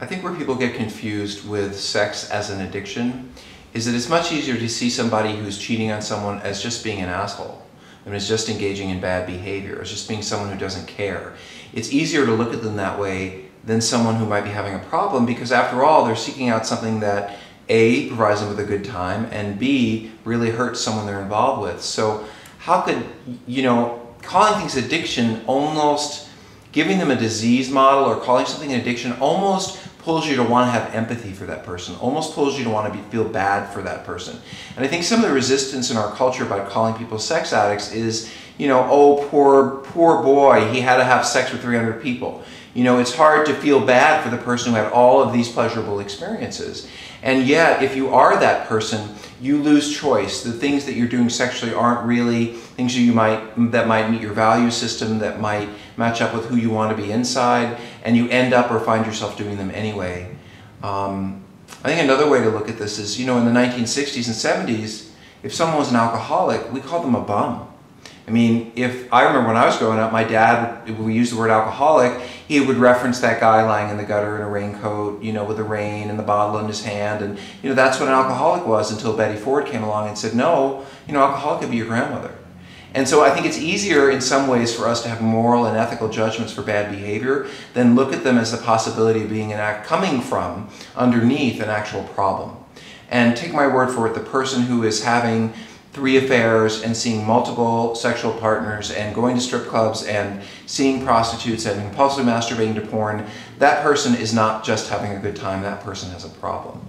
I think where people get confused with sex as an addiction is that it's much easier to see somebody who's cheating on someone as just being an asshole, and is just engaging in bad behavior, as just being someone who doesn't care. It's easier to look at them that way than someone who might be having a problem, because after all, they're seeking out something that A, provides them with a good time, and B, really hurts someone they're involved with. So how could, calling things addiction, almost giving them a disease model or calling something an addiction almost pulls you to want to have empathy for that person, almost pulls you to want to feel bad for that person. And I think some of the resistance in our culture about calling people sex addicts is, oh, poor boy, he had to have sex with 300 people. It's hard to feel bad for the person who had all of these pleasurable experiences. And yet, if you are that person, you lose choice. The things that you're doing sexually aren't really things that might meet your value system, that might match up with who you want to be inside, and you end up or find yourself doing them anyway. I think another way to look at this is, in the 1960s and 70s, if someone was an alcoholic, we called them a bum. I mean, I remember when I was growing up, my dad, when we used the word alcoholic, he would reference that guy lying in the gutter in a raincoat, with the rain and the bottle in his hand. And, that's what an alcoholic was until Betty Ford came along and said, no, alcoholic could be your grandmother. And so I think it's easier in some ways for us to have moral and ethical judgments for bad behavior than look at them as the possibility of being coming from underneath an actual problem. And take my word for it, the person who is having 3 affairs and seeing multiple sexual partners and going to strip clubs and seeing prostitutes and compulsively masturbating to porn, that person is not just having a good time, that person has a problem.